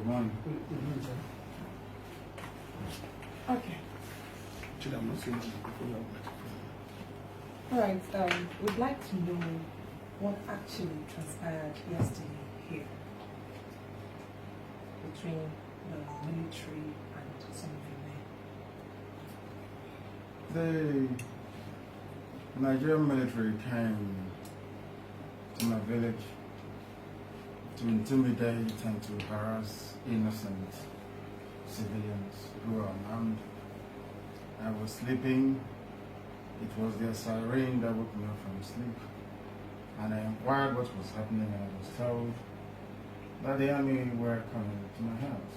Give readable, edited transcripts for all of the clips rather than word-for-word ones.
Good morning. Okay. Actually, I'm not saying that before you have All right. We'd like to know what actually transpired yesterday here between the military and some of your men. The Nigerian military came to my village to intimidate and to harass innocent civilians who were unarmed. I was sleeping. It was their siren that woke me up from sleep. And I inquired what was happening, and I was told that the enemy were coming to my house.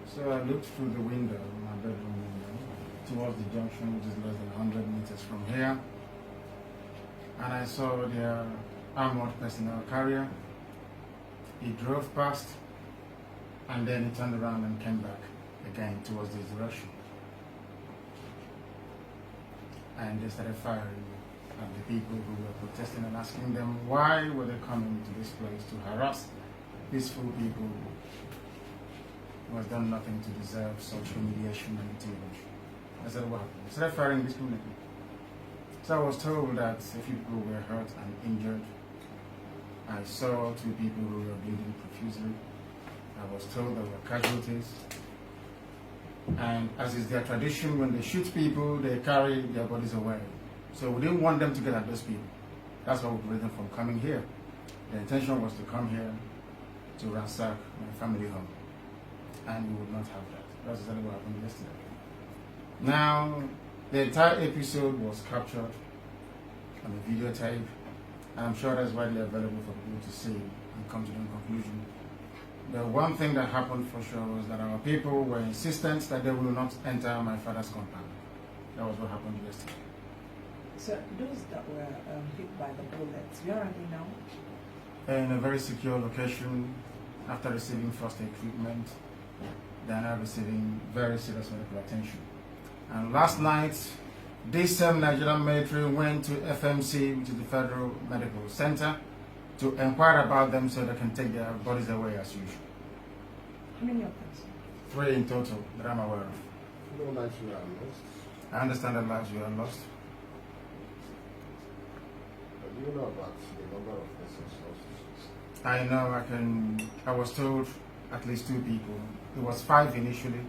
So I looked through the window, my bedroom window, towards the junction, which is less than 100 meters from here. And I saw their armored personnel carrier. He drove past, and then he turned around and came back again towards this direction. And they started firing at the people who were protesting and asking them why were they coming to this place to harass peaceful people who has done nothing to deserve such humiliation and intimidation. I said, what happened? They started firing indiscriminately. So I was told that a few people were hurt and injured. I saw 2 people who were bleeding profusely. I was told there were casualties. And as is their tradition, when they shoot people, they carry their bodies away. So we didn't want them to get at those people. That's why we prevented them from coming here. The intention was to come here to ransack my family home. And we would not have that. That's exactly what happened yesterday. Now, the entire episode was captured on a videotape. I'm sure that's widely available for people to see and come to the conclusion. The one thing that happened for sure was that our people were insistent that they will not enter my father's compound. That was what happened yesterday. So those that were hit by the bullets, where are they now? In a very secure location, after receiving first aid treatment, they are now receiving very serious medical attention. And last night, this same Nigerian military went to FMC, which is the Federal Medical Center, to inquire about them so they can take their bodies away as usual. How many of them? 3 in total that I'm aware of. No lives were lost. I understand that lives were lost. But do you know about the number of persons lost? I know I was told at least 2 people. It was 5 initially,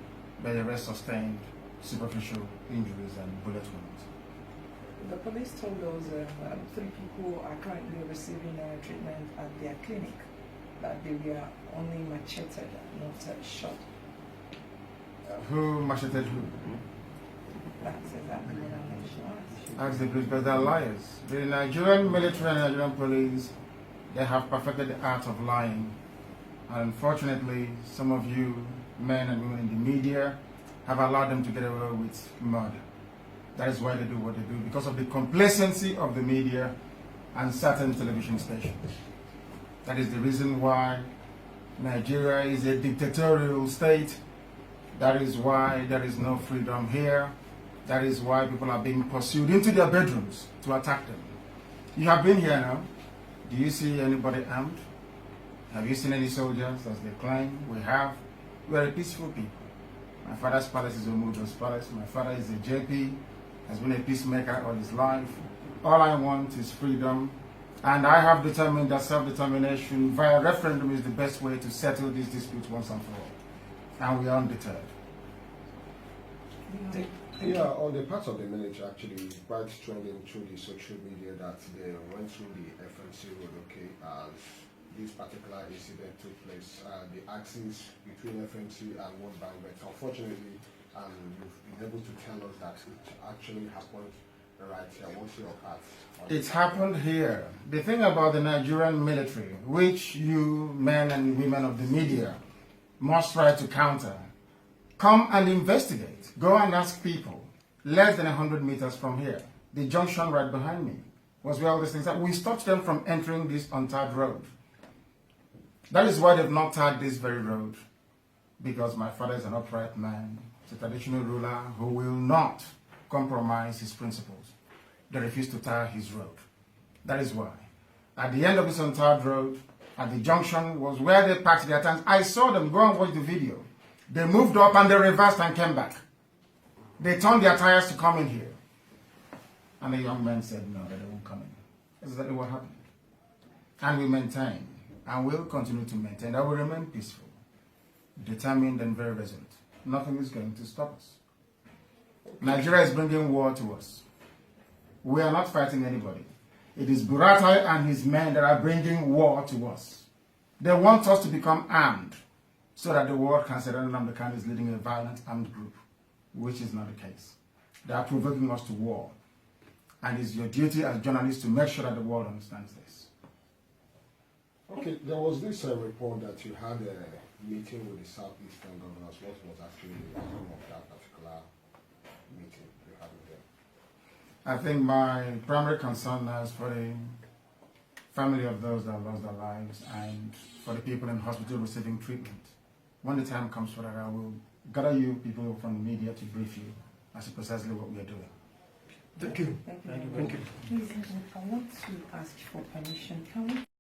but the rest sustained superficial injuries and bullet wounds. The police told us 3 people are currently receiving treatment at their clinic, that they were only macheted, not shot. Who macheted who? That's exactly what I mentioned. Ask the police, but they're liars. The Nigerian military and Nigerian police, they have perfected the art of lying. And unfortunately, some of you, men and women in the media, have allowed them to get away with murder. That is why they do what they do, because of the complacency of the media and certain television stations. That is the reason why Nigeria is a dictatorial state. That is why there is no freedom here. That is why people are being pursued into their bedrooms to attack them. You have been here now. Do you see anybody armed? Have you seen any soldiers, as they claim? We have. We are a peaceful people. My father's palace is Omudo's palace. My father is a JP, has been a peacemaker all his life. All I want is freedom. And I have determined that self-determination via referendum is the best way to settle these disputes once and for all. And we are undeterred. Yeah, on the part of the military, actually, quite trending through the social media that they went through the FMC road, okay, as this particular incident took place. The axis between FMC and World Bank, but unfortunately, you've been able to tell us that it actually happened right here. What's your part? It happened here. The thing about the Nigerian military, which you men and women of the media must try to counter, come and investigate. Go and ask people. Less than 100 meters from here, the junction right behind me was where all these things are. We stopped them from entering this untarred road. That is why they've not tarred this very road, because my father is an upright man, a traditional ruler who will not compromise his principles. They refuse to tar his road. That is why. At the end of this untarred road, at the junction was where they parked their tanks. I saw them. Go and watch the video. They moved up and they reversed and came back. They turned their tires to come in here. And the young man said no, that they won't come in. That's exactly what happened. And we maintain, and will continue to maintain, that we remain peaceful, determined and very resolute. Nothing is going to stop us. Nigeria is bringing war to us. We are not fighting anybody. It is Buratai and his men that are bringing war to us. They want us to become armed so that the world can say that Nnamdi Kanu is leading a violent armed group, which is not the case. They are provoking us to war. And it's your duty as journalists to make sure that the world understands this. Okay, there was this report that you had a meeting with the Southeastern governors. What was actually the outcome of that particular meeting you had with them? I think my primary concern is for the family of those that lost their lives and for the people in hospital receiving treatment. When the time comes for that, I will gather you people from the media to brief you as to precisely what we are doing. Thank you. Thank you. Please, I want to ask for permission. Can we